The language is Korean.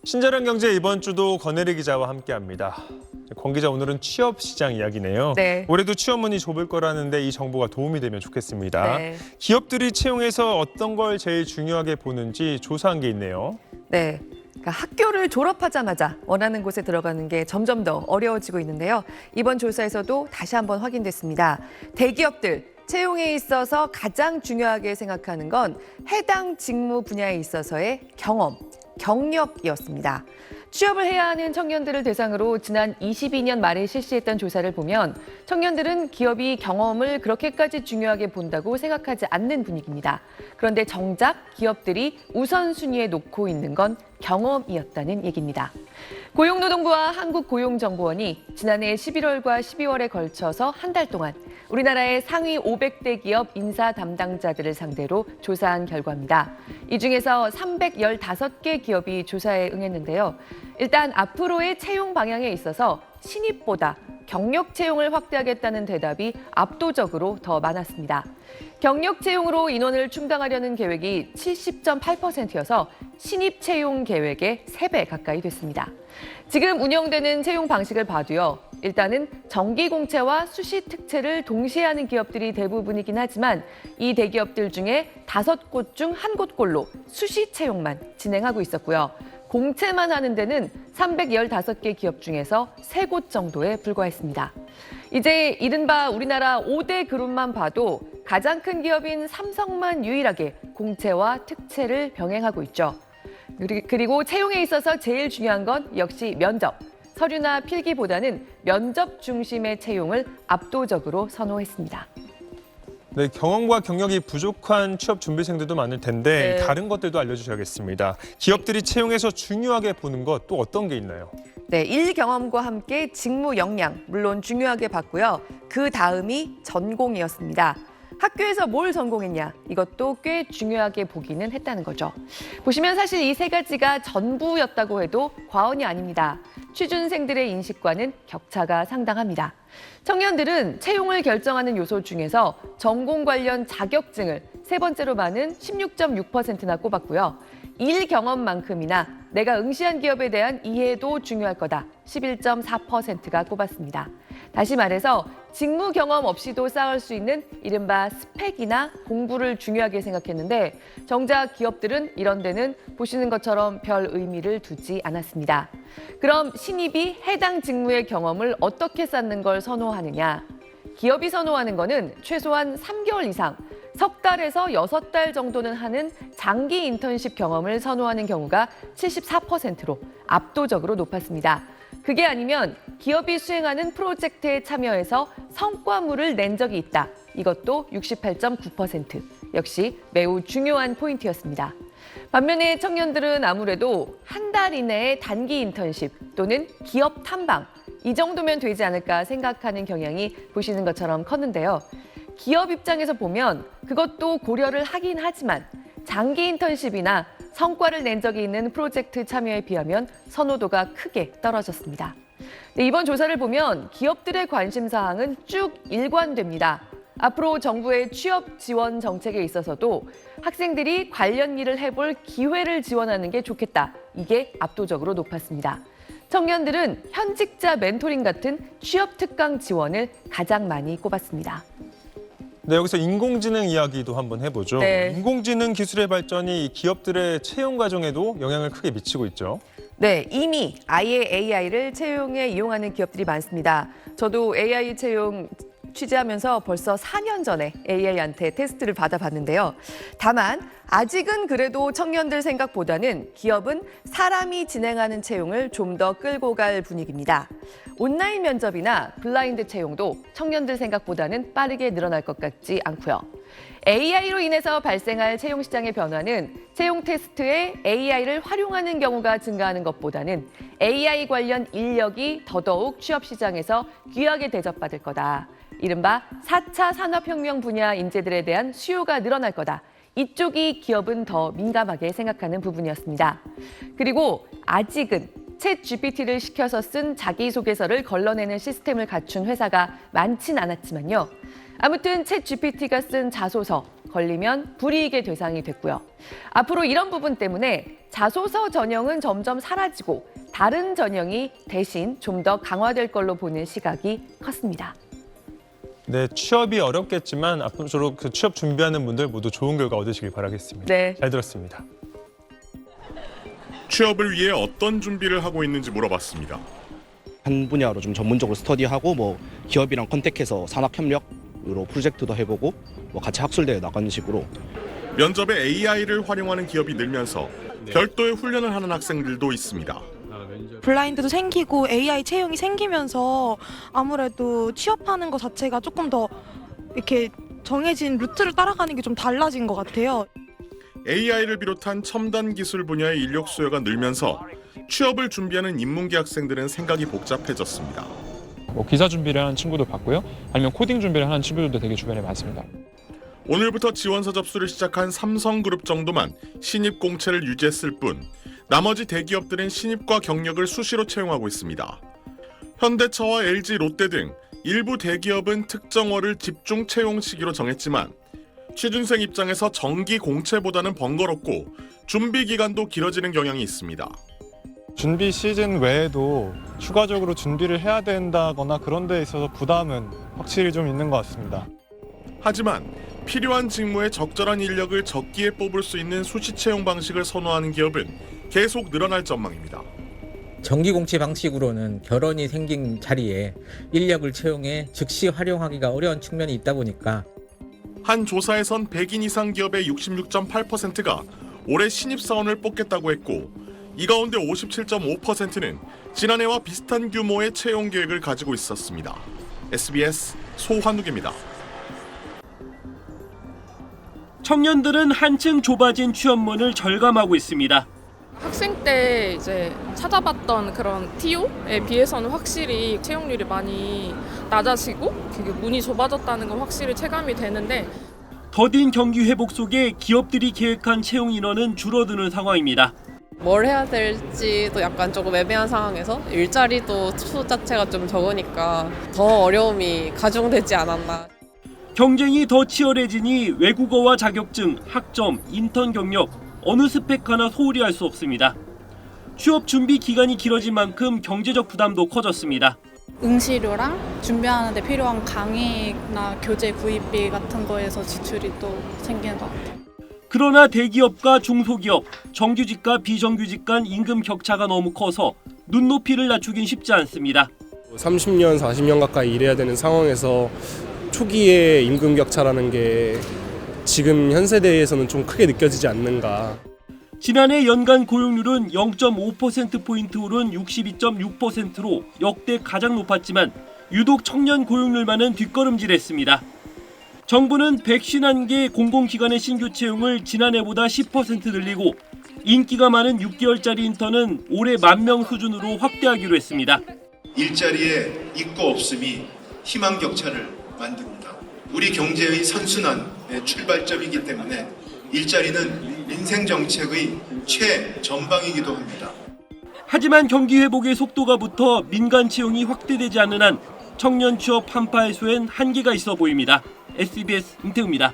친절한 경제 이번 주도 권혜리 기자와 함께합니다. 권 기자, 오늘은 취업 시장 이야기네요. 네. 올해도 취업 문이 좁을 거라는데 이 정보가 도움이 되면 좋겠습니다. 네. 기업들이 채용에서 어떤 걸 제일 중요하게 보는지 조사한 게 있네요. 네. 그러니까 학교를 졸업하자마자 원하는 곳에 들어가는 게 점점 더 어려워지고 있는데요. 이번 조사에서도 다시 한번 확인됐습니다. 대기업들 채용에 있어서 가장 중요하게 생각하는 건 해당 직무 분야에 있어서의 경험, 경력이었습니다. 취업을 해야 하는 청년들을 대상으로 지난 22년 말에 실시했던 조사를 보면 청년들은 기업이 경험을 그렇게까지 중요하게 본다고 생각하지 않는 분위기입니다. 그런데 정작 기업들이 우선순위에 놓고 있는 건 경험이었다는 얘기입니다. 고용노동부와 한국고용정보원이 지난해 11월과 12월에 걸쳐서 한 달 동안 우리나라의 상위 500대 기업 인사 담당자들을 상대로 조사한 결과입니다. 이 중에서 315개 기업이 조사에 응했는데요. 일단 앞으로의 채용 방향에 있어서 신입보다 경력 채용을 확대하겠다는 대답이 압도적으로 더 많았습니다. 경력 채용으로 인원을 충당하려는 계획이 70.8%여서 신입 채용 계획의 3배 가까이 됐습니다. 지금 운영되는 채용 방식을 봐도요. 일단은 정기 공채와 수시 특채를 동시에 하는 기업들이 대부분이긴 하지만 이 대기업들 중에 5곳 중 1곳꼴로 수시 채용만 진행하고 있었고요. 공채만 하는 데는 315개 기업 중에서 3곳 정도에 불과했습니다. 이제 이른바 우리나라 5대 그룹만 봐도 가장 큰 기업인 삼성만 유일하게 공채와 특채를 병행하고 있죠. 그리고 채용에 있어서 제일 중요한 건 역시 면접. 서류나 필기보다는 면접 중심의 채용을 압도적으로 선호했습니다. 네, 경험과 경력이 부족한 취업 준비생들도 많을 텐데 네. 다른 것들도 알려주셔야겠습니다. 기업들이 채용에서 중요하게 보는 것 또 어떤 게 있나요? 네, 일 경험과 함께 직무 역량 물론 중요하게 봤고요. 그 다음이 전공이었습니다. 학교에서 뭘 전공했냐 이것도 꽤 중요하게 보기는 했다는 거죠. 보시면 사실 이 3가지가 전부였다고 해도 과언이 아닙니다. 취준생들의 인식과는 격차가 상당합니다. 청년들은 채용을 결정하는 요소 중에서 전공 관련 자격증을 3번째로 많은 16.6%나 꼽았고요. 일 경험만큼이나 내가 응시한 기업에 대한 이해도 중요할 거다. 11.4%가 꼽았습니다. 다시 말해서 직무 경험 없이도 쌓을 수 있는 이른바 스펙이나 공부를 중요하게 생각했는데 정작 기업들은 이런 데는 보시는 것처럼 별 의미를 두지 않았습니다. 그럼 신입이 해당 직무의 경험을 어떻게 쌓는 걸 선호하느냐? 기업이 선호하는 거는 최소한 3개월 이상, 석 달에서 6달 정도는 하는 장기 인턴십 경험을 선호하는 경우가 74%로 압도적으로 높았습니다. 그게 아니면 기업이 수행하는 프로젝트에 참여해서 성과물을 낸 적이 있다. 이것도 68.9%. 역시 매우 중요한 포인트였습니다. 반면에 청년들은 아무래도 한 달 이내의 단기 인턴십 또는 기업 탐방 이 정도면 되지 않을까 생각하는 경향이 보시는 것처럼 컸는데요. 기업 입장에서 보면 그것도 고려를 하긴 하지만 장기 인턴십이나 성과를 낸 적이 있는 프로젝트 참여에 비하면 선호도가 크게 떨어졌습니다. 네, 이번 조사를 보면 기업들의 관심 사항은 쭉 일관됩니다. 앞으로 정부의 취업 지원 정책에 있어서도 학생들이 관련 일을 해볼 기회를 지원하는 게 좋겠다. 이게 압도적으로 높았습니다. 청년들은 현직자 멘토링 같은 취업 특강 지원을 가장 많이 꼽았습니다. 네, 여기서 인공지능 이야기도 한번 해보죠. 네. 인공지능 기술의 발전이 기업들의 채용 과정에도 영향을 크게 미치고 있죠. 네, 이미 아예 AI를 채용에 이용하는 기업들이 많습니다. 저도 AI 채용 취재하면서 벌써 4년 전에 AI한테 테스트를 받아봤는데요. 다만 아직은 그래도 청년들 생각보다는 기업은 사람이 진행하는 채용을 좀 더 끌고 갈 분위기입니다. 온라인 면접이나 블라인드 채용도 청년들 생각보다는 빠르게 늘어날 것 같지 않고요. AI로 인해서 발생할 채용 시장의 변화는 채용 테스트에 AI를 활용하는 경우가 증가하는 것보다는 AI 관련 인력이 더더욱 취업 시장에서 귀하게 대접받을 거다. 이른바 4차 산업혁명 분야 인재들에 대한 수요가 늘어날 거다. 이쪽이 기업은 더 민감하게 생각하는 부분이었습니다. 그리고 아직은 챗GPT를 시켜서 쓴 자기소개서를 걸러내는 시스템을 갖춘 회사가 많진 않았지만요. 아무튼 챗GPT가 쓴 자소서, 걸리면 불이익의 대상이 됐고요. 앞으로 이런 부분 때문에 자소서 전형은 점점 사라지고 다른 전형이 대신 좀 더 강화될 걸로 보는 시각이 컸습니다. 네, 취업이 어렵겠지만 앞으로 그 취업 준비하는 분들 모두 좋은 결과 얻으시길 바라겠습니다. 네. 잘 들었습니다. 취업을 위해 어떤 준비를 하고 있는지 물어봤습니다. 한 분야로 좀 전문적으로 스터디하고 뭐 기업이랑 컨택해서 산학협력으로 프로젝트도 해보고 뭐 같이 학술대회 나가는 식으로. 면접에 AI를 활용하는 기업이 늘면서 별도의 훈련을 하는 학생들도 있습니다. 블라인드도 생기고 AI 채용이 생기면서 아무래도 취업하는 것 자체가 조금 더 이렇게 정해진 루트를 따라가는 게 좀 달라진 것 같아요. AI를 비롯한 첨단 기술 분야의 인력 수요가 늘면서 취업을 준비하는 인문계 학생들은 생각이 복잡해졌습니다. 뭐 기사 준비를 하는 친구도 봤고요. 아니면 코딩 준비를 하는 친구들도 되게 주변에 많습니다. 오늘부터 지원서 접수를 시작한 삼성그룹 정도만 신입 공채를 유지했을 뿐 나머지 대기업들은 신입과 경력을 수시로 채용하고 있습니다. 현대차와 LG, 롯데 등 일부 대기업은 특정월을 집중 채용 시기로 정했지만 취준생 입장에서 정기 공채보다는 번거롭고 준비 기간도 길어지는 경향이 있습니다. 준비 시즌 외에도 추가적으로 준비를 해야 된다거나 그런 데 있어서 부담은 확실히 좀 있는 것 같습니다. 하지만 필요한 직무에 적절한 인력을 적기에 뽑을 수 있는 수시 채용 방식을 선호하는 기업은 계속 늘어날 전망입니다. 정기 공채 방식으로는 결혼이 생긴 자리에 인력을 채용해 즉시 활용하기가 어려운 측면이 있다 보니까 한 조사에선 100인 이상 기업의 66.8%가 올해 신입사원을 뽑겠다고 했고 이 가운데 57.5%는 지난해와 비슷한 규모의 채용 계획을 가지고 있었습니다. SBS 소환욱입니다. 청년들은 한층 좁아진 취업문을 절감하고 있습니다. 학생 때 이제 찾아봤던 그런 TO에 비해서는 확실히 채용률이 많이 낮아지고 그게 문이 좁아졌다는 건 확실히 체감이 되는데 더딘 경기 회복 속에 기업들이 계획한 채용 인원은 줄어드는 상황입니다. 뭘 해야 될지도 약간 조금 애매한 상황에서 일자리도 수 자체가 좀 적으니까 더 어려움이 가중되지 않았나. 경쟁이 더 치열해지니 외국어와 자격증, 학점, 인턴 경력 어느 스펙 하나 소홀히 할 수 없습니다. 취업 준비 기간이 길어진 만큼 경제적 부담도 커졌습니다. 응시료랑 준비하는 데 필요한 강의나 교재 구입비 같은 거에서 지출이 또 생기는 것 같아요. 그러나 대기업과 중소기업, 정규직과 비정규직 간 임금 격차가 너무 커서 눈높이를 낮추긴 쉽지 않습니다. 30년, 40년 가까이 일해야 되는 상황에서 초기에 임금 격차라는 게 지금 현 세대에서는 좀 크게 느껴지지 않는가. 지난해 연간 고용률은 0.5%포인트 오른 62.6%로 역대 가장 높았지만 유독 청년 고용률만은 뒷걸음질했습니다. 정부는 151개 공공기관의 신규 채용을 지난해보다 10% 늘리고 인기가 많은 6개월짜리 인턴은 올해 10,000명 수준으로 확대하기로 했습니다. 일자리에 있고 없음이 희망 격차를 만듭니다. 우리 경제의 선순환의 출발점이기 때문에 일자리는 민생 정책의 최전방이기도 합니다. 하지만 경기 회복의 속도가 붙어 민간 채용이 확대되지 않는 한 청년 취업 한파 해소엔 한계가 있어 보입니다. SBS 임태우입니다.